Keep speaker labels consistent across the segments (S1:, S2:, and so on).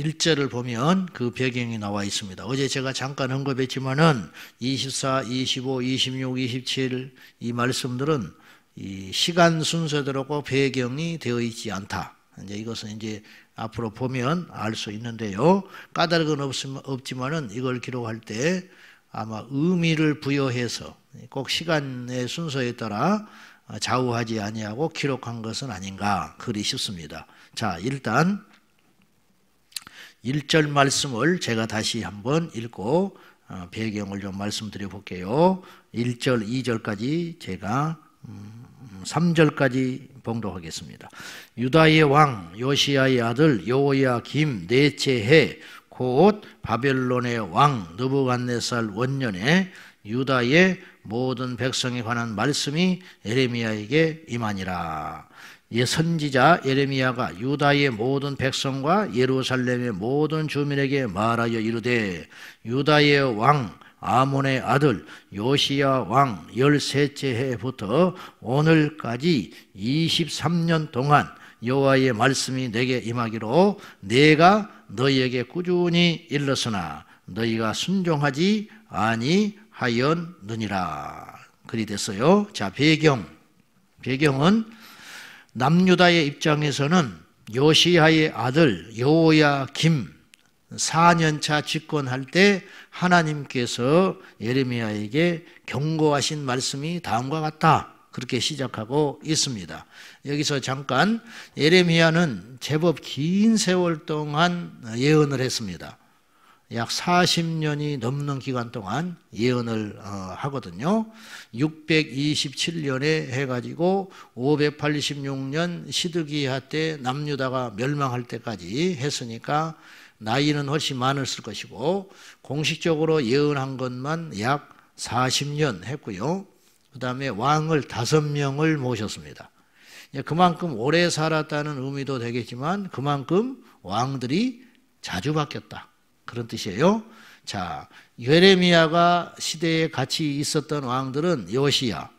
S1: 1절을 보면 그 배경이 나와 있습니다. 어제 제가 잠깐 언급했지만은 24, 25, 26, 27 이 말씀들은 이 시간 순서대로 배경이 되어 있지 않다. 이제 이것은 이제 앞으로 보면 알 수 있는데요. 까닭은 없지만은 이걸 기록할 때 아마 의미를 부여해서 꼭 시간의 순서에 따라 좌우하지 아니하고 기록한 것은 아닌가 그리 싶습니다. 자, 일단 1절 말씀을 제가 다시 한번 읽고 배경을 좀 말씀드려 볼게요. 1절, 2절까지 제가 3절까지 봉독하겠습니다. 유다의 왕 요시야의 아들 여호야김 넷째 해 곧 바벨론의 왕 느부갓네살 원년에 유다의 모든 백성에 관한 말씀이 예레미야에게 임하니라. 선지자 예레미야가 유다의 모든 백성과 예루살렘의 모든 주민에게 말하여 이르되 유다의 왕 아몬의 아들 요시야 왕 13째 해부터 오늘까지 23년 동안 여호와의 말씀이 내게 임하기로 내가 너희에게 꾸준히 일렀으나 너희가 순종하지 아니하였느니라. 그리 됐어요. 자, 배경은 남유다의 입장에서는 요시야의 아들 여호야김 4년차 집권할 때 하나님께서 예레미야에게 경고하신 말씀이 다음과 같다. 그렇게 시작하고 있습니다. 여기서 잠깐 예레미야는 제법 긴 세월 동안 예언을 했습니다. 약 40년이 넘는 기간 동안 예언을 하거든요. 627년에 해가지고 586년 시드기야 때 남유다가 멸망할 때까지 했으니까 나이는 훨씬 많았을 것이고 공식적으로 예언한 것만 약 40년 했고요. 그 다음에 왕을 5명을 모셨습니다. 그만큼 오래 살았다는 의미도 되겠지만 그만큼 왕들이 자주 바뀌었다. 그런 뜻이에요. 자, 예레미야가 시대에 같이 있었던 왕들은 요시야,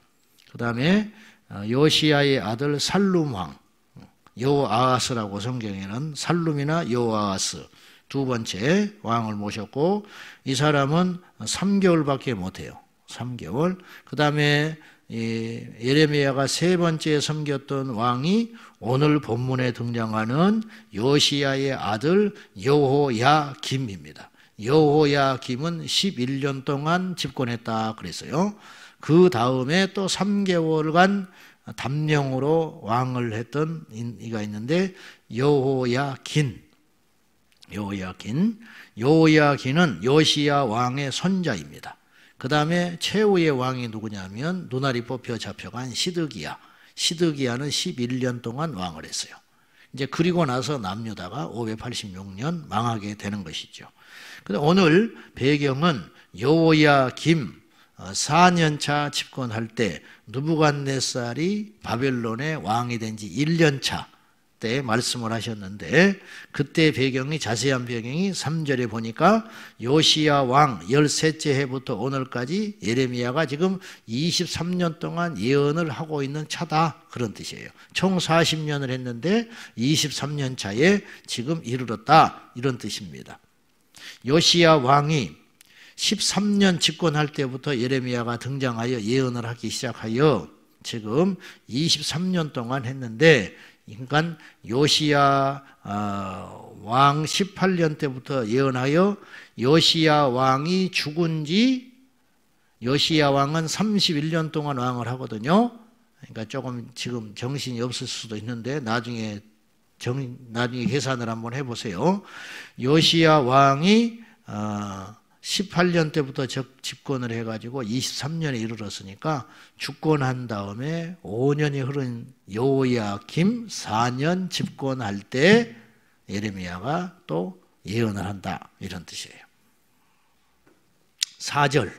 S1: 그 다음에 요시야의 아들 살룸 왕, 여호아하스라고 성경에는 살룸이나 여호아하스 두 번째 왕을 모셨고 이 사람은 3개월밖에 못해요. 3개월. 그 다음에 예레미야가 세 번째 섬겼던 왕이 오늘 본문에 등장하는 요시야의 아들 여호야김입니다. 여호야김은 11년 동안 집권했다 그랬어요. 그 다음에 또 3개월간 담령으로 왕을 했던 이가 있는데 여호야긴은 요시야 왕의 손자입니다. 그 다음에 최후의 왕이 누구냐면 눈알이 뽑혀 잡혀간 시드기야는 11년 동안 왕을 했어요. 이제 그리고 나서 남유다가 586년 망하게 되는 것이죠. 근데 오늘 배경은 여호야김 4년차 집권할 때 느부갓네살이 바벨론의 왕이 된 지 1년차 때 말씀을 하셨는데 그때 배경이 자세한 배경이 3절에 보니까 요시야 왕 13째 해부터 오늘까지 예레미야가 지금 23년 동안 예언을 하고 있는 차다 그런 뜻이에요. 총 40년을 했는데 23년 차에 지금 이르렀다 이런 뜻입니다. 요시야 왕이 13년 집권할 때부터 예레미야가 등장하여 예언을 하기 시작하여 지금 23년 동안 했는데 그러니까 요시야 왕 18년 때부터 예언하여 요시야 왕이 죽은 지 요시야 왕은 31년 동안 왕을 하거든요. 그러니까 조금 지금 정신이 없을 수도 있는데 나중에 계산을 한번 해보세요. 요시야 왕이 18년 때부터 집권을 해가지고 23년에 이르렀으니까 죽권한 다음에 5년이 흐른 여호야김 4년 집권할 때 예레미야가 또 예언을 한다 이런 뜻이에요. 4절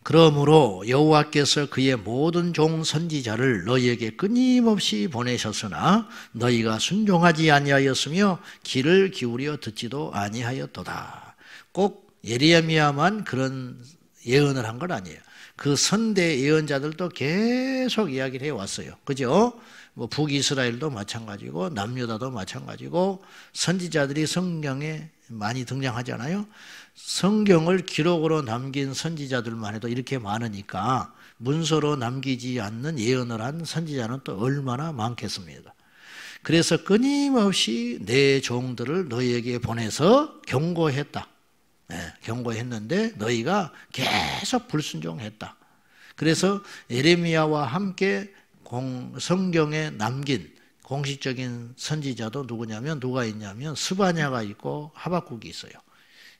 S1: 그러므로 여호와께서 그의 모든 종 선지자를 너희에게 끊임없이 보내셨으나 너희가 순종하지 아니하였으며 귀를 기울여 듣지도 아니하였도다. 꼭 예레미야만 그런 예언을 한 건 아니에요. 그 선대 예언자들도 계속 이야기를 해왔어요. 그죠? 뭐 북이스라엘도 마찬가지고 남유다도 마찬가지고 선지자들이 성경에 많이 등장하잖아요. 성경을 기록으로 남긴 선지자들만 해도 이렇게 많으니까 문서로 남기지 않는 예언을 한 선지자는 또 얼마나 많겠습니다. 그래서 끊임없이 내 종들을 너희에게 보내서 경고했다. 경고했는데 너희가 계속 불순종했다. 그래서 예레미야와 함께 성경에 남긴 공식적인 선지자도 누가 있냐면 스바냐가 있고 하박국이 있어요.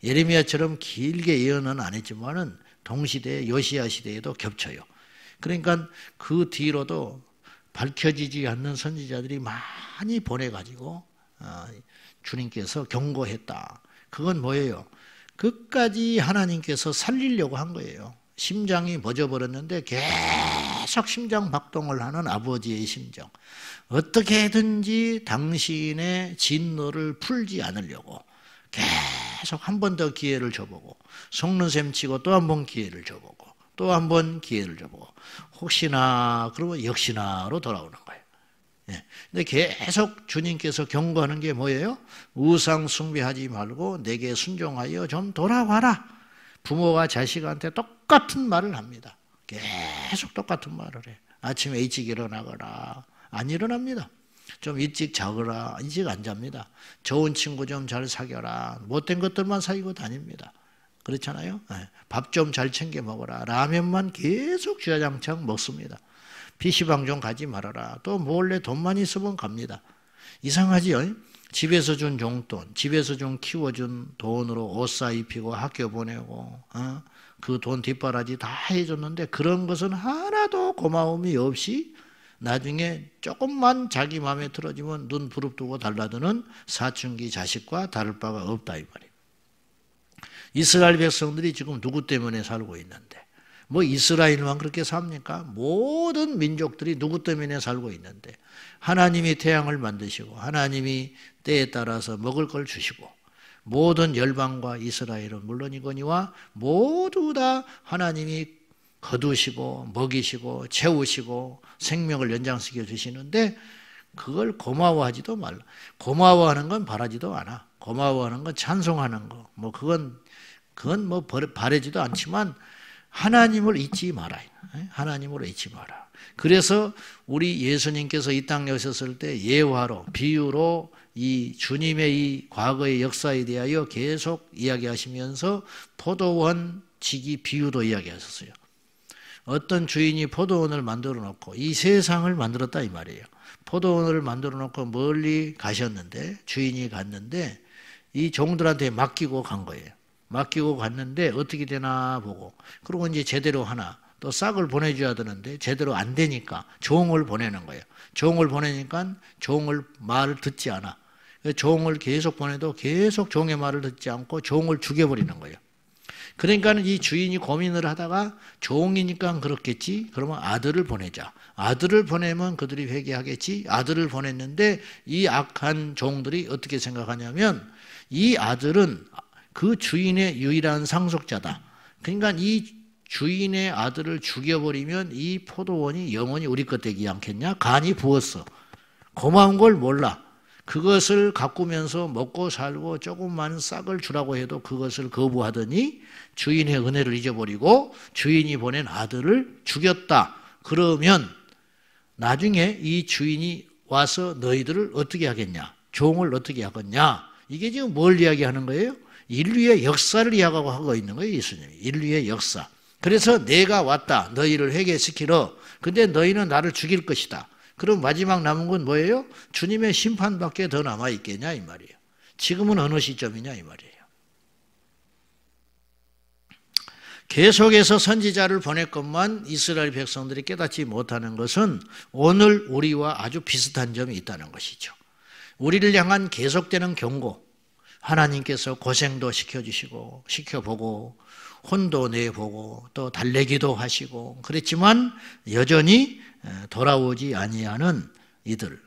S1: 예레미야처럼 길게 예언은 안 했지만은 동시대 요시야 시대에도 겹쳐요. 그러니까 그 뒤로도 밝혀지지 않는 선지자들이 많이 보내가지고 주님께서 경고했다. 그건 뭐예요? 끝까지 하나님께서 살리려고 한 거예요. 심장이 멎어버렸는데 계속 심장 박동을 하는 아버지의 심정. 어떻게든지 당신의 진노를 풀지 않으려고 계속 한 번 더 기회를 줘보고 속는 셈 치고 또 한 번 기회를 줘보고 또 한 번 기회를 줘보고 혹시나 그러면 역시나로 돌아오는 거예요. 근데 계속 주님께서 경고하는 게 뭐예요? 우상 숭배하지 말고 내게 순종하여 좀 돌아와라. 부모가 자식한테 똑같은 말을 합니다. 계속 똑같은 말을 해. 아침에 일찍 일어나거라. 안 일어납니다. 좀 일찍 자거라. 일찍 안 잡니다. 좋은 친구 좀 잘 사귀어라. 못된 것들만 사귀고 다닙니다. 그렇잖아요. 밥 좀 잘 챙겨 먹어라. 라면만 계속 주야장창 먹습니다. PC방 좀 가지 말아라. 또 몰래 돈만 있으면 갑니다. 이상하지요? 집에서 준 용돈, 집에서 좀 키워준 돈으로 옷 사 입히고 학교 보내고 그 돈 뒷바라지 다 해줬는데 그런 것은 하나도 고마움이 없이 나중에 조금만 자기 마음에 들어지면 눈 부릅뜨고 달라드는 사춘기 자식과 다를 바가 없다 이 말이에요. 이스라엘 백성들이 지금 누구 때문에 살고 있는데 뭐 이스라엘만 그렇게 삽니까? 모든 민족들이 누구 때문에 살고 있는데 하나님이 태양을 만드시고 하나님이 때에 따라서 먹을 걸 주시고 모든 열방과 이스라엘은 물론이거니와 모두 다 하나님이 거두시고 먹이시고 채우시고 생명을 연장시켜 주시는데 그걸 고마워하지도 말라. 고마워하는 건 바라지도 않아. 고마워하는 건 찬송하는 거. 뭐 그건 뭐 바라지도 않지만 하나님을 잊지 마라. 하나님을 잊지 마라. 그래서 우리 예수님께서 이 땅에 오셨을 때 예화로 비유로 이 주님의 이 과거의 역사에 대하여 계속 이야기하시면서 포도원 지기 비유도 이야기하셨어요. 어떤 주인이 포도원을 만들어 놓고 이 세상을 만들었다 이 말이에요. 포도원을 만들어 놓고 멀리 가셨는데 주인이 갔는데 이 종들한테 맡기고 간 거예요. 맡기고 갔는데 어떻게 되나 보고 그리고 이제 제대로 하나 또 싹을 보내줘야 되는데 제대로 안 되니까 종을 보내는 거예요. 종을 보내니까 종을 말을 듣지 않아. 종을 계속 보내도 계속 종의 말을 듣지 않고 종을 죽여버리는 거예요. 그러니까 이 주인이 고민을 하다가 종이니까 그렇겠지. 그러면 아들을 보내자. 아들을 보내면 그들이 회개하겠지. 아들을 보냈는데 이 악한 종들이 어떻게 생각하냐면 이 아들은 그 주인의 유일한 상속자다. 그러니까 이 주인의 아들을 죽여버리면 이 포도원이 영원히 우리 것 되지 않겠냐? 간이 부었어. 고마운 걸 몰라. 그것을 가꾸면서 먹고 살고 조금만 싹을 주라고 해도 그것을 거부하더니 주인의 은혜를 잊어버리고 주인이 보낸 아들을 죽였다. 그러면 나중에 이 주인이 와서 너희들을 어떻게 하겠냐? 종을 어떻게 하겠냐? 이게 지금 뭘 이야기하는 거예요? 인류의 역사를 이야기하고 있는 거예요. 예수님이. 인류의 역사. 그래서 내가 왔다. 너희를 회개시키러. 근데 너희는 나를 죽일 것이다. 그럼 마지막 남은 건 뭐예요? 주님의 심판밖에 더 남아있겠냐 이 말이에요. 지금은 어느 시점이냐 이 말이에요. 계속해서 선지자를 보냈건만 이스라엘 백성들이 깨닫지 못하는 것은 오늘 우리와 아주 비슷한 점이 있다는 것이죠. 우리를 향한 계속되는 경고, 하나님께서 고생도 시켜주시고 시켜보고 혼도 내보고 또 달래기도 하시고 그랬지만 여전히 돌아오지 아니하는 이들.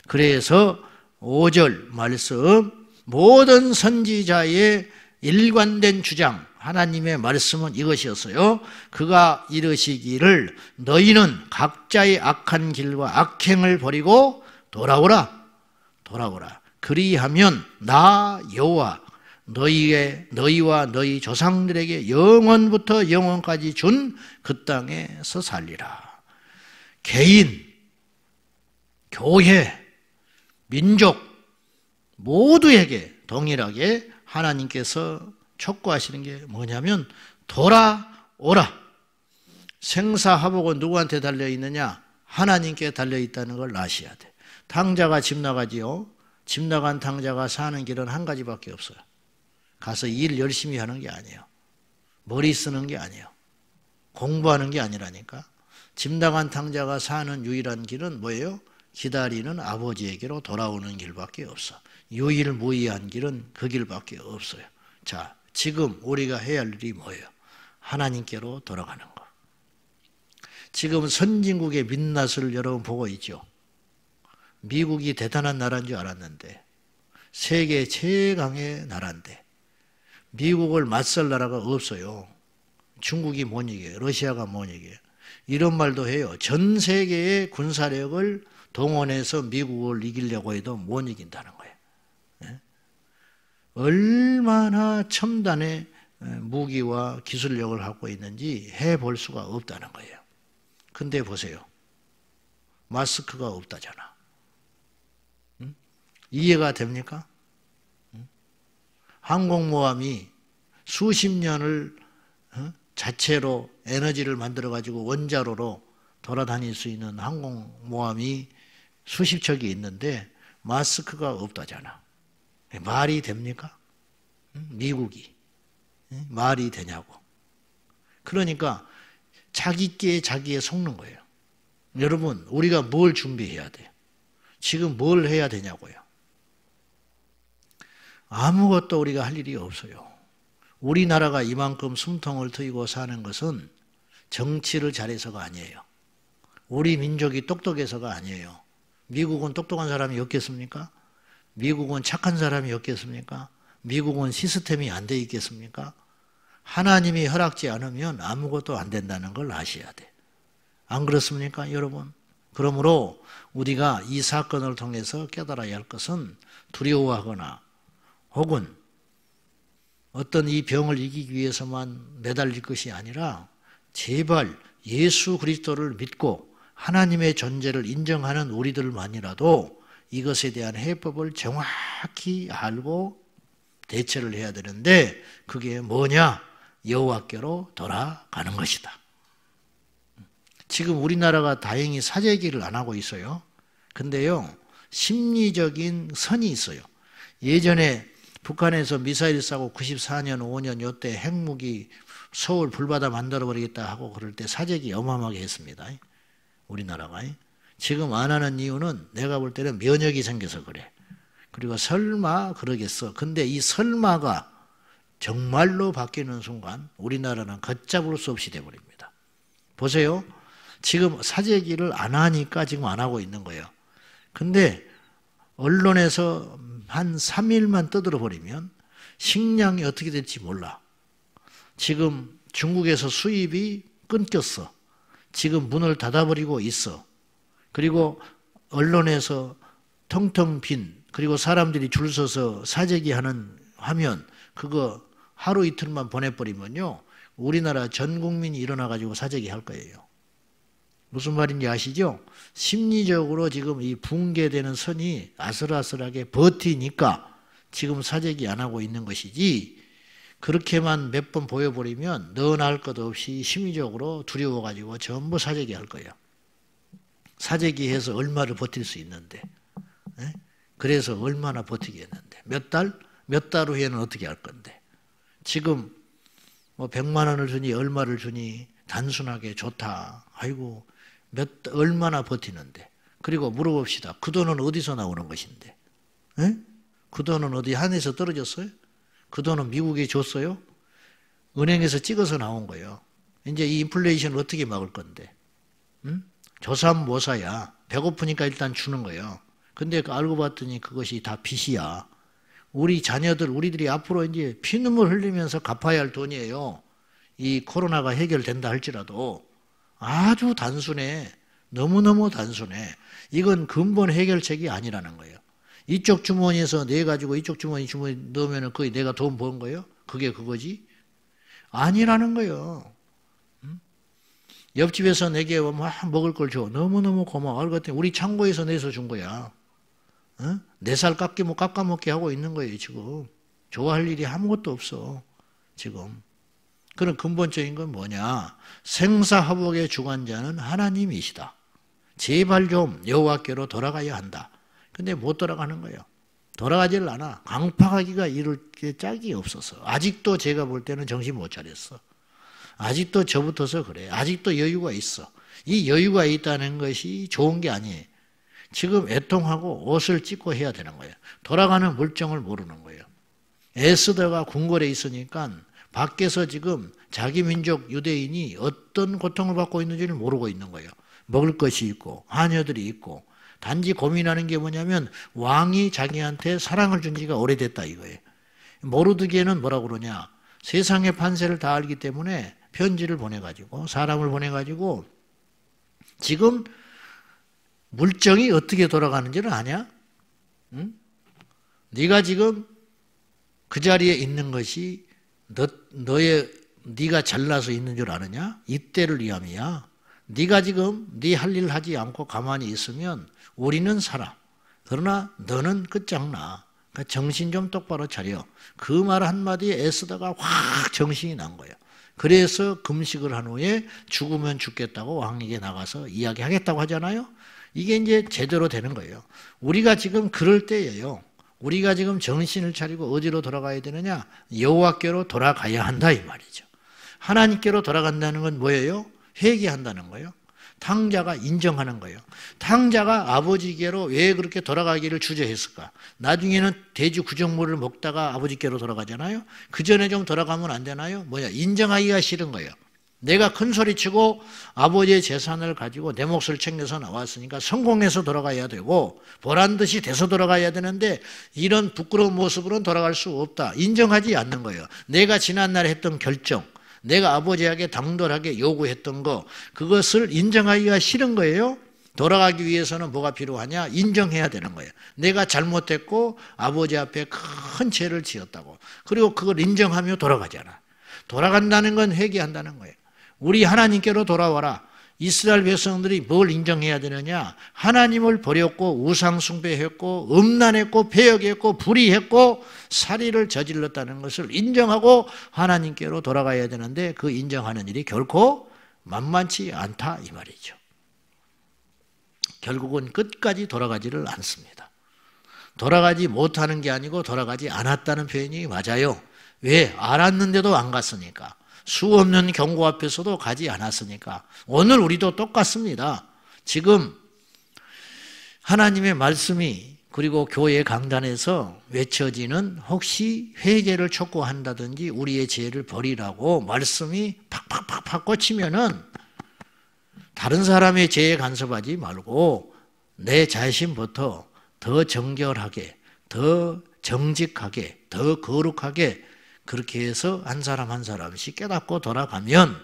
S1: 그래서 5절 말씀 모든 선지자의 일관된 주장 하나님의 말씀은 이것이었어요. 그가 이르시기를 너희는 각자의 악한 길과 악행을 버리고 돌아오라. 돌아오라. 그리하면 나 여호와 너희와 너희 조상들에게 영원부터 영원까지 준 그 땅에서 살리라. 개인, 교회, 민족 모두에게 동일하게 하나님께서 촉구하시는 게 뭐냐면 돌아오라. 생사화복은 누구한테 달려있느냐? 하나님께 달려있다는 걸 아셔야 돼. 탕자가 집 나가지요. 집 나간 탕자가 사는 길은 한 가지밖에 없어요. 가서 일 열심히 하는 게 아니에요. 머리 쓰는 게 아니에요. 공부하는 게 아니라니까. 집 나간 탕자가 사는 유일한 길은 뭐예요? 기다리는 아버지에게로 돌아오는 길밖에 없어. 유일무이한 길은 그 길밖에 없어요. 자, 지금 우리가 해야 할 일이 뭐예요? 하나님께로 돌아가는 거. 지금 선진국의 민낯을 여러분 보고 있죠? 미국이 대단한 나라인 줄 알았는데 세계 최강의 나라인데 미국을 맞설 나라가 없어요. 중국이 못 이겨요. 러시아가 못 이겨요. 이런 말도 해요. 전 세계의 군사력을 동원해서 미국을 이기려고 해도 못 이긴다는 거예요. 네? 얼마나 첨단의 무기와 기술력을 갖고 있는지 해볼 수가 없다는 거예요. 근데 보세요. 마스크가 없다잖아. 응? 이해가 됩니까? 응? 항공모함이 수십 년을 자체로 에너지를 만들어가지고 원자로로 돌아다닐 수 있는 항공모함이 수십 척이 있는데 마스크가 없다잖아. 말이 됩니까? 미국이. 말이 되냐고. 그러니까 자기께 자기에 속는 거예요. 여러분, 우리가 뭘 준비해야 돼요? 지금 뭘 해야 되냐고요. 아무것도 우리가 할 일이 없어요. 우리나라가 이만큼 숨통을 트이고 사는 것은 정치를 잘해서가 아니에요. 우리 민족이 똑똑해서가 아니에요. 미국은 똑똑한 사람이 없겠습니까? 미국은 착한 사람이 없겠습니까? 미국은 시스템이 안 돼 있겠습니까? 하나님이 허락지 않으면 아무것도 안 된다는 걸 아셔야 돼. 안 그렇습니까, 여러분? 그러므로 우리가 이 사건을 통해서 깨달아야 할 것은 두려워하거나 혹은 어떤 이 병을 이기기 위해서만 매달릴 것이 아니라 제발 예수 그리스도를 믿고 하나님의 존재를 인정하는 우리들만이라도 이것에 대한 해법을 정확히 알고 대처를 해야 되는데 그게 뭐냐? 여호와께로 돌아가는 것이다. 지금 우리나라가 다행히 사재기를 안 하고 있어요. 근데요, 심리적인 선이 있어요. 예전에 북한에서 미사일 쏴고 94년, 5년 요때 핵무기 서울 불바다 만들어버리겠다 하고 그럴 때 사재기 어마어마하게 했습니다. 우리나라가. 지금 안 하는 이유는 내가 볼 때는 면역이 생겨서 그래. 그리고 설마 그러겠어. 근데 이 설마가 정말로 바뀌는 순간 우리나라는 걷잡을 수 없이 돼버립니다. 보세요. 지금 사재기를 안 하니까 지금 안 하고 있는 거예요. 근데 언론에서 한 3일만 떠들어 버리면 식량이 어떻게 될지 몰라. 지금 중국에서 수입이 끊겼어. 지금 문을 닫아버리고 있어. 그리고 언론에서 텅텅 빈, 그리고 사람들이 줄 서서 사재기 하면 그거 하루 이틀만 보내버리면요, 우리나라 전 국민이 일어나가지고 사재기 할 거예요. 무슨 말인지 아시죠? 심리적으로 지금 이 붕괴되는 선이 아슬아슬하게 버티니까 지금 사재기 안 하고 있는 것이지, 그렇게만 몇 번 보여버리면 너나 할 것 없이 심리적으로 두려워가지고 전부 사재기 할 거예요. 사재기해서 얼마를 버틸 수 있는데, 그래서 얼마나 버티겠는데, 몇 달 후에는 어떻게 할 건데, 지금 뭐 100만 원을 주니 얼마를 주니 단순하게 좋다. 아이고 얼마나 버티는데. 그리고 물어봅시다. 그 돈은 어디서 나오는 것인데? 그 돈은 어디 하늘에서 떨어졌어요? 그 돈은 미국에 줬어요? 은행에서 찍어서 나온 거예요. 이제 이 인플레이션을 어떻게 막을 건데? 조삼모사야. 배고프니까 일단 주는 거예요. 근데 알고 봤더니 그것이 다 빚이야. 우리 자녀들, 우리들이 앞으로 이제 피눈물 흘리면서 갚아야 할 돈이에요. 이 코로나가 해결된다 할지라도. 아주 단순해. 너무너무 단순해. 이건 근본 해결책이 아니라는 거예요. 이쪽 주머니에서 내 가지고 이쪽 주머니 넣으면 거의 내가 돈 번 거예요? 그게 그거지? 아니라는 거예요. 옆집에서 내게 막 먹을 걸 줘. 너무너무 고마워. 알겠더니 우리 창고에서 내서 준 거야. 4살 깎아먹게 하고 있는 거예요, 지금. 좋아할 일이 아무것도 없어, 지금. 그런 근본적인 건 뭐냐? 생사화복의 주관자는 하나님이시다. 제발 좀 여호와께로 돌아가야 한다. 근데 못 돌아가는 거예요. 돌아가질 않아. 강팍하기가 이룰 게 짝이 없어서. 아직도 제가 볼 때는 정신 못 차렸어. 아직도 저부터서 그래. 아직도 여유가 있어. 이 여유가 있다는 것이 좋은 게 아니에요. 지금 애통하고 옷을 찢고 해야 되는 거예요. 돌아가는 물정을 모르는 거예요. 애쓰다가 궁궐에 있으니까 밖에서 지금 자기 민족 유대인이 어떤 고통을 받고 있는지를 모르고 있는 거예요. 먹을 것이 있고 하녀들이 있고 단지 고민하는 게 뭐냐면 왕이 자기한테 사랑을 준 지가 오래됐다 이거예요. 모르드게는 뭐라고 그러냐. 세상의 판세를 다 알기 때문에 편지를 보내가지고 사람을 보내가지고 지금 물정이 어떻게 돌아가는지를 아냐? 응? 네가 지금 그 자리에 있는 것이 네가 잘나서 있는 줄 아느냐? 이때를 위함이야. 네가 지금 네 할 일 하지 않고 가만히 있으면 우리는 살아. 그러나 너는 끝장나. 그러니까 정신 좀 똑바로 차려. 그 말 한마디에 애쓰다가 확 정신이 난 거예요. 그래서 금식을 한 후에 죽으면 죽겠다고 왕에게 나가서 이야기하겠다고 하잖아요. 이게 이제 제대로 되는 거예요. 우리가 지금 그럴 때예요. 우리가 지금 정신을 차리고 어디로 돌아가야 되느냐? 여호와께로 돌아가야 한다 이 말이죠. 하나님께로 돌아간다는 건 뭐예요? 회개한다는 거예요. 탕자가 인정하는 거예요. 탕자가 아버지께로 왜 그렇게 돌아가기를 주저했을까? 나중에는 돼지 구정물을 먹다가 아버지께로 돌아가잖아요. 그 전에 좀 돌아가면 안 되나요? 뭐야? 인정하기가 싫은 거예요. 내가 큰 소리치고 아버지의 재산을 가지고 내 몫을 챙겨서 나왔으니까 성공해서 돌아가야 되고 보란듯이 돼서 돌아가야 되는데 이런 부끄러운 모습으로는 돌아갈 수 없다. 인정하지 않는 거예요. 내가 지난날에 했던 결정, 내가 아버지에게 당돌하게 요구했던 거, 그것을 인정하기가 싫은 거예요. 돌아가기 위해서는 뭐가 필요하냐? 인정해야 되는 거예요. 내가 잘못했고 아버지 앞에 큰 죄를 지었다고. 그리고 그걸 인정하며 돌아가잖아. 돌아간다는 건 회개한다는 거예요. 우리 하나님께로 돌아와라. 이스라엘 백성들이 뭘 인정해야 되느냐? 하나님을 버렸고 우상 숭배했고 음란했고 배역했고 불의했고 살인을 저질렀다는 것을 인정하고 하나님께로 돌아가야 되는데 그 인정하는 일이 결코 만만치 않다 이 말이죠. 결국은 끝까지 돌아가지를 않습니다. 돌아가지 못하는 게 아니고 돌아가지 않았다는 표현이 맞아요. 왜? 알았는데도 안 갔으니까. 수 없는 경고 앞에서도 가지 않았으니까. 오늘 우리도 똑같습니다. 지금 하나님의 말씀이 그리고 교회 강단에서 외쳐지는 혹시 회개를 촉구한다든지 우리의 죄를 버리라고 말씀이 팍팍팍팍 꽂히면은 다른 사람의 죄에 간섭하지 말고 내 자신부터 더 정결하게, 더 정직하게, 더 거룩하게 그렇게 해서 한 사람 한 사람씩 깨닫고 돌아가면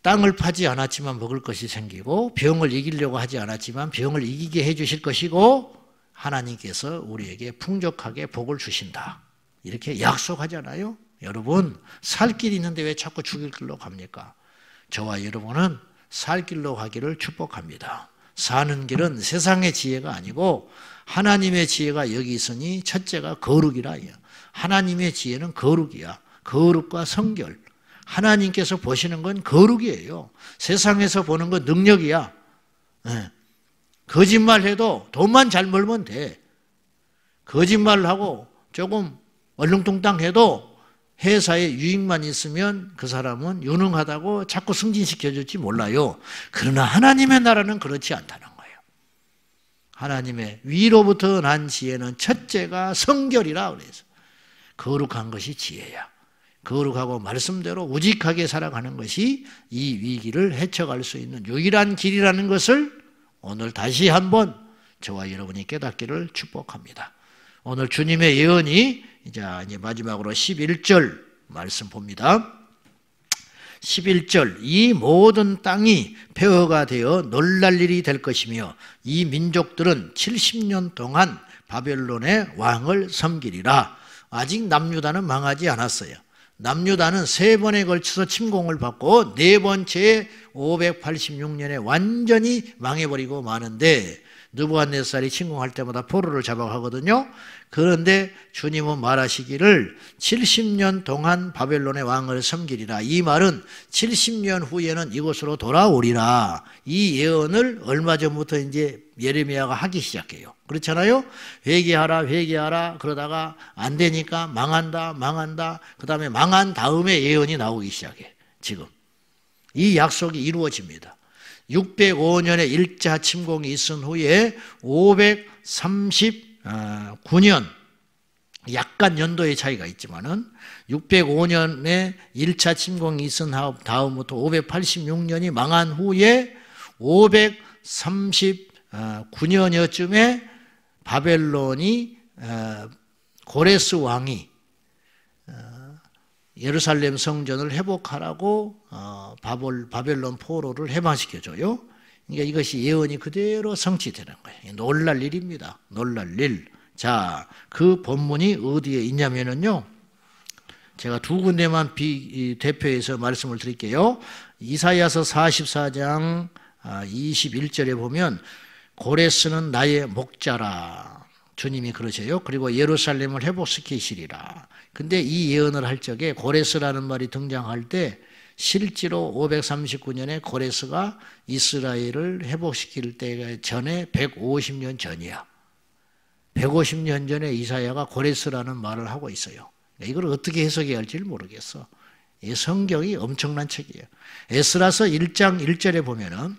S1: 땅을 파지 않았지만 먹을 것이 생기고 병을 이기려고 하지 않았지만 병을 이기게 해 주실 것이고 하나님께서 우리에게 풍족하게 복을 주신다. 이렇게 약속하잖아요. 여러분 살 길이 있는데 왜 자꾸 죽일 길로 갑니까? 저와 여러분은 살 길로 가기를 축복합니다. 사는 길은 세상의 지혜가 아니고 하나님의 지혜가 여기 있으니 첫째가 거룩이라. 하나님의 지혜는 거룩이야. 거룩과 성결. 하나님께서 보시는 건 거룩이에요. 세상에서 보는 건 능력이야. 거짓말해도 돈만 잘 벌면 돼. 거짓말을 하고 조금 얼렁뚱땅해도 회사에 유익만 있으면 그 사람은 유능하다고 자꾸 승진시켜줄지 몰라요. 그러나 하나님의 나라는 그렇지 않다는 거예요. 하나님의 위로부터 난 지혜는 첫째가 성결이라 그래서 거룩한 것이 지혜야. 거룩하고 말씀대로 우직하게 살아가는 것이 이 위기를 헤쳐갈 수 있는 유일한 길이라는 것을 오늘 다시 한번 저와 여러분이 깨닫기를 축복합니다. 오늘 주님의 예언이 이제 마지막으로 11절 말씀 봅니다. 11절 이 모든 땅이 폐허가 되어 놀랄 일이 될 것이며 이 민족들은 70년 동안 바벨론의 왕을 섬기리라. 아직 남유다는 망하지 않았어요. 남유다는 3번에 걸쳐서 침공을 받고 4번째 586년에 완전히 망해버리고 마는데 느부갓네살이 침공할 때마다 포로를 잡아가거든요. 그런데 주님은 말하시기를 70년 동안 바벨론의 왕을 섬기리라. 이 말은 70년 후에는 이곳으로 돌아오리라. 이 예언을 얼마 전부터 이제 예레미야가 하기 시작해요. 그렇잖아요. 회개하라 회개하라 그러다가 안 되니까 망한다 그 다음에 망한 다음에 예언이 나오기 시작해. 지금 이 약속이 이루어집니다. 605년에 1차 침공이 있은 후에 539년 약간 연도의 차이가 있지만은 605년에 1차 침공이 있은 다음부터 586년이 망한 후에 539년여쯤에 바벨론이 고레스 왕이 예루살렘 성전을 회복하라고 바벨론 포로를 해방시켜줘요. 그러니까 이것이 예언이 그대로 성취되는 거예요. 놀랄 일입니다. 놀랄 일. 자, 그 본문이 어디에 있냐면요. 제가 2군데만 대표해서 말씀을 드릴게요. 이사야서 44장 21절에 보면 고레스는 나의 목자라. 주님이 그러세요. 그리고 예루살렘을 회복시키시리라. 근데 이 예언을 할 적에 고레스라는 말이 등장할 때 실제로 539년에 고레스가 이스라엘을 회복시킬 때 전에 150년 전이야. 150년 전에 이사야가 고레스라는 말을 하고 있어요. 이걸 어떻게 해석해야 할지 모르겠어. 이 성경이 엄청난 책이에요. 에스라서 1장 1절에 보면은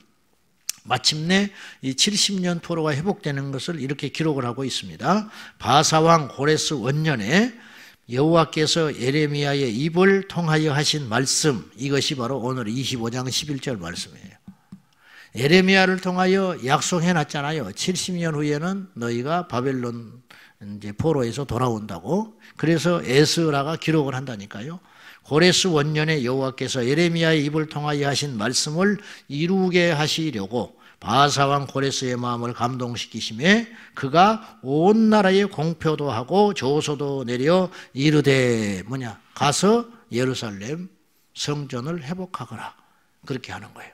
S1: 마침내 이 70년 포로가 회복되는 것을 이렇게 기록을 하고 있습니다. 바사왕 고레스 원년에 여호와께서 예레미야의 입을 통하여 하신 말씀, 이것이 바로 오늘 25장 11절 말씀이에요. 예레미야를 통하여 약속해 놨잖아요. 70년 후에는 너희가 바벨론 이제 포로에서 돌아온다고. 그래서 에스라가 기록을 한다니까요. 고레스 원년에 여호와께서 예레미야의 입을 통하여 하신 말씀을 이루게 하시려고 바사왕 고레스의 마음을 감동시키심에 그가 온 나라에 공표도 하고 조서도 내려 이르되 가서 예루살렘 성전을 회복하거라. 그렇게 하는 거예요.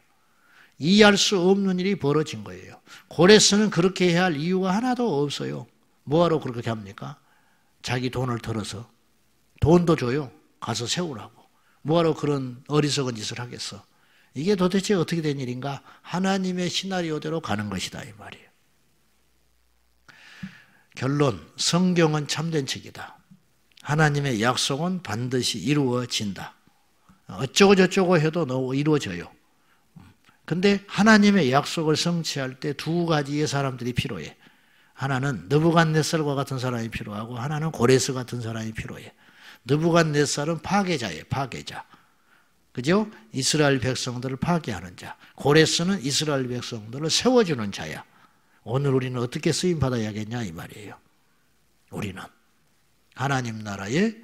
S1: 이해할 수 없는 일이 벌어진 거예요. 고레스는 그렇게 해야 할 이유가 하나도 없어요. 뭐하러 그렇게 합니까? 자기 돈을 털어서. 돈도 줘요. 가서 세우라고. 뭐하러 그런 어리석은 짓을 하겠어. 이게 도대체 어떻게 된 일인가? 하나님의 시나리오대로 가는 것이다 이 말이에요. 결론, 성경은 참된 책이다. 하나님의 약속은 반드시 이루어진다. 어쩌고 저쩌고 해도 이루어져요. 근데 하나님의 약속을 성취할 때 2가지의 사람들이 필요해. 하나는 느부갓네살과 같은 사람이 필요하고 하나는 고레스 같은 사람이 필요해. 느부갓네살은 파괴자예요. 파괴자. 그죠? 이스라엘 백성들을 파괴하는 자. 고레스는 이스라엘 백성들을 세워주는 자야. 오늘 우리는 어떻게 쓰임받아야겠냐 이 말이에요. 우리는 하나님 나라의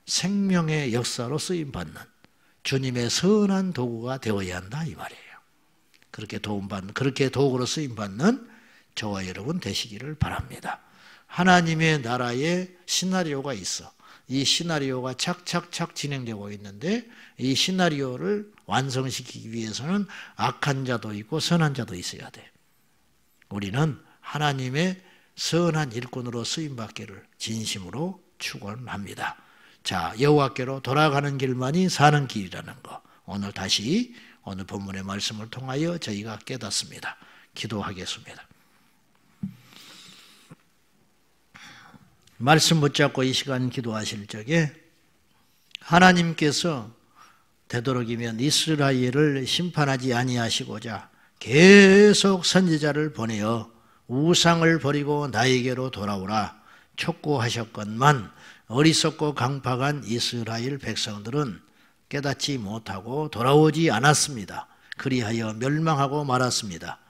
S1: 생명의 역사로 쓰임받는 주님의 선한 도구가 되어야 한다 이 말이에요. 그렇게 도구로 쓰임받는 저와 여러분 되시기를 바랍니다. 하나님의 나라에 시나리오가 있어. 이 시나리오가 착착착 진행되고 있는데 이 시나리오를 완성시키기 위해서는 악한 자도 있고 선한 자도 있어야 돼. 우리는 하나님의 선한 일꾼으로 쓰임받기를 진심으로 축원합니다. 자, 여호와께로 돌아가는 길만이 사는 길이라는 거. 오늘 다시 오늘 본문의 말씀을 통하여 저희가 깨닫습니다. 기도하겠습니다. 말씀 붙잡고 이 시간 기도하실 적에 하나님께서 되도록이면 이스라엘을 심판하지 아니하시고자 계속 선지자를 보내어 우상을 버리고 나에게로 돌아오라 촉구하셨건만 어리석고 강팍한 이스라엘 백성들은 깨닫지 못하고 돌아오지 않았습니다. 그리하여 멸망하고 말았습니다.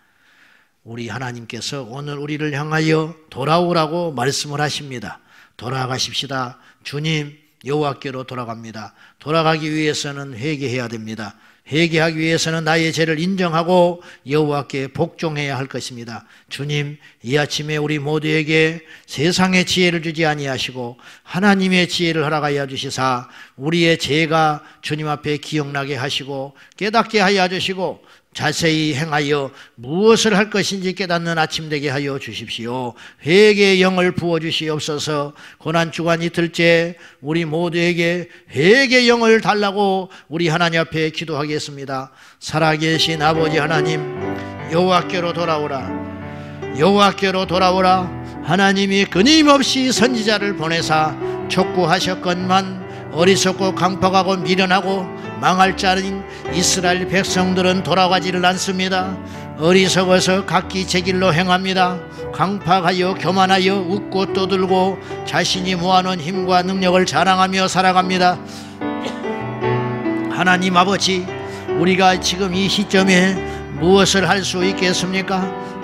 S1: 우리 하나님께서 오늘 우리를 향하여 돌아오라고 말씀을 하십니다. 돌아가십시다. 주님 여호와께로 돌아갑니다. 돌아가기 위해서는 회개해야 됩니다. 회개하기 위해서는 나의 죄를 인정하고 여호와께 복종해야 할 것입니다. 주님, 이 아침에 우리 모두에게 세상의 지혜를 주지 아니하시고 하나님의 지혜를 허락하여 주시사 우리의 죄가 주님 앞에 기억나게 하시고 깨닫게 하여 주시고 자세히 행하여 무엇을 할 것인지 깨닫는 아침 되게 하여 주십시오. 회개의 영을 부어주시옵소서. 고난주간 이틀째 우리 모두에게 회개의 영을 달라고 우리 하나님 앞에 기도하겠습니다. 살아계신 아버지 하나님, 여호와께로 돌아오라. 여호와께로 돌아오라. 하나님이 끊임없이 선지자를 보내사 촉구하셨건만 어리석고 강팍하고 미련하고 망할 자인 이스라엘 백성들은 돌아가지를 않습니다. 어리석어서 각기 제 길로 행합니다. 강팍하여 교만하여 웃고 떠들고 자신이 모아놓은 힘과 능력을 자랑하며 살아갑니다. 하나님 아버지, 우리가 지금 이 시점에 무엇을 할 수 있겠습니까?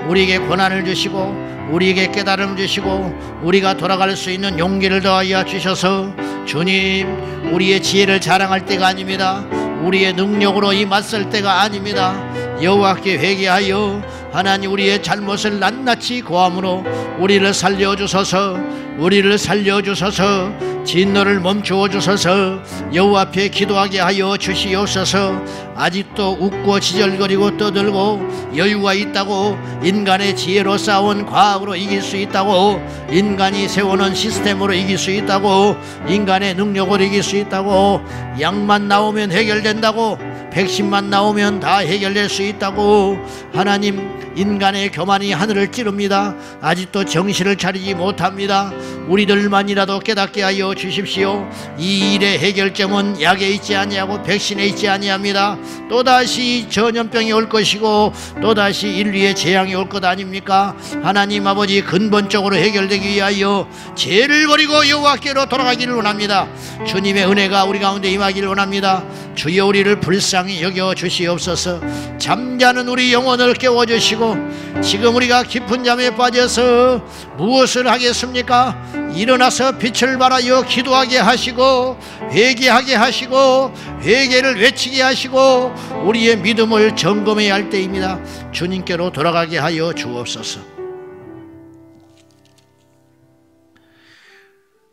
S1: 우리에게 고난을 주시고 우리에게 깨달음을 주시고 우리가 돌아갈 수 있는 용기를 더하여 주셔서 주님, 우리의 지혜를 자랑할 때가 아닙니다. 우리의 능력으로 이 맞설 때가 아닙니다. 여호와께 회개하여 하나님 우리의 잘못을 낱낱이 고함으로 우리를 살려주소서. 우리를 살려주소서. 진노를 멈추어 주소서. 여호와 앞에 기도하게 하여 주시옵소서. 아직도 웃고 지절거리고 떠들고 여유가 있다고, 인간의 지혜로 싸운 과학으로 이길 수 있다고, 인간이 세우는 시스템으로 이길 수 있다고, 인간의 능력으로 이길 수 있다고, 약만 나오면 해결된다고, 백신만 나오면 다 해결될 수 있다고, 하나님, 인간의 교만이 하늘을 찌릅니다. 아직도 정신을 차리지 못합니다. 우리들만이라도 깨닫게 하여 주십시오. 이 일의 해결점은 약에 있지 아니하고 백신에 있지 아니합니다. 또다시 전염병이 올 것이고 또다시 인류의 재앙이 올 것 아닙니까? 하나님 아버지, 근본적으로 해결되기 위하여 죄를 버리고 여호와께로 돌아가기를 원합니다. 주님의 은혜가 우리 가운데 임하기를 원합니다. 주여, 우리를 불쌍히 여겨 주시옵소서. 잠자는 우리 영혼을 깨워주시고 지금 우리가 깊은 잠에 빠져서 무엇을 하겠습니까? 일어나서 빛을 발하여 기도하게 하시고 회개하게 하시고 회개를 외치게 하시고 우리의 믿음을 점검해야 할 때입니다. 주님께로 돌아가게 하여 주옵소서.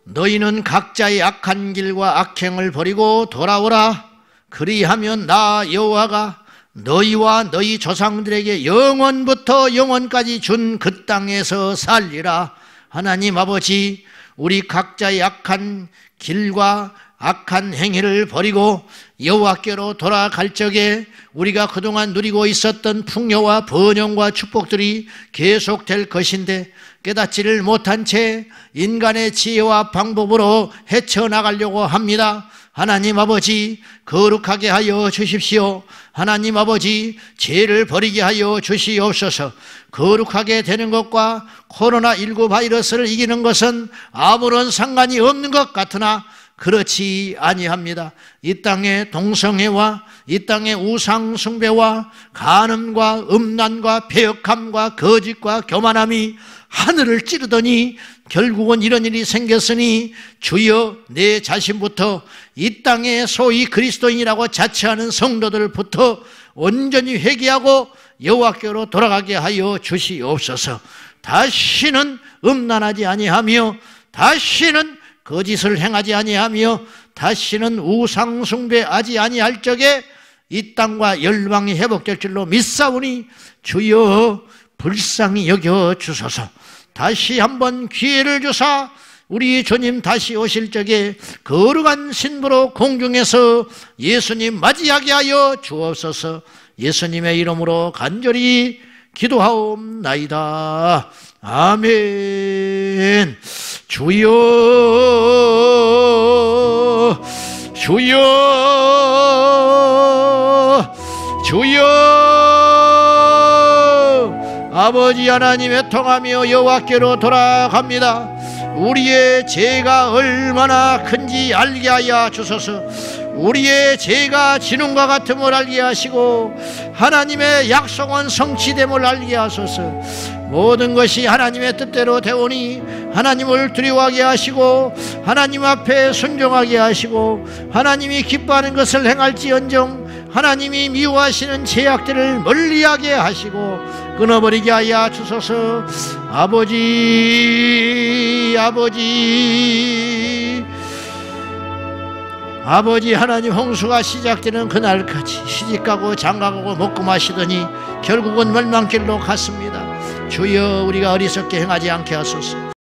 S1: 너희는 각자의 악한 길과 악행을 버리고 돌아오라. 그리하면 나 여호와가 너희와 너희 조상들에게 영원부터 영원까지 준 그 땅에서 살리라. 하나님 아버지, 우리 각자의 악한 길과 악한 행위를 버리고 여호와께로 돌아갈 적에 우리가 그동안 누리고 있었던 풍요와 번영과 축복들이 계속될 것인데 깨닫지를 못한 채 인간의 지혜와 방법으로 헤쳐나가려고 합니다. 하나님 아버지, 거룩하게 하여 주십시오. 하나님 아버지, 죄를 버리게 하여 주시옵소서. 거룩하게 되는 것과 코로나19 바이러스를 이기는 것은 아무런 상관이 없는 것 같으나 그렇지 아니합니다. 이 땅의 동성애와 이 땅의 우상 숭배와 간음과 음란과 패역함과 거짓과 교만함이 하늘을 찌르더니 결국은 이런 일이 생겼으니 주여, 내 자신부터 이 땅에 소위 그리스도인이라고 자처하는 성도들부터 온전히 회개하고 여호와께로 돌아가게 하여 주시옵소서. 다시는 음란하지 아니하며 다시는 거짓을 행하지 아니하며 다시는 우상 숭배하지 아니할 적에 이 땅과 열방이 회복될 줄로 믿사오니 주여, 불쌍히 여겨 주소서. 다시 한번 기회를 주사 우리 주님 다시 오실 적에 거룩한 신부로 공중에서 예수님 맞이하게 하여 주옵소서. 예수님의 이름으로 간절히 기도하옵나이다. 아멘. 주여, 주여, 주여. 아버지 하나님, 애통하며 여호와께로 돌아갑니다. 우리의 죄가 얼마나 큰지 알게 하여 주소서. 우리의 죄가 진홍과 같음을 알게 하시고 하나님의 약속은 성취됨을 알게 하소서. 모든 것이 하나님의 뜻대로 되오니 하나님을 두려워하게 하시고 하나님 앞에 순종하게 하시고 하나님이 기뻐하는 것을 행할지언정 하나님이 미워하시는 죄악들을 멀리하게 하시고 끊어버리게 하여 주소서. 아버지 하나님, 홍수가 시작되는 그날까지 시집가고 장가가고 먹고 마시더니 결국은 멸망길로 갔습니다. 주여, 우리가 어리석게 행하지 않게 하소서.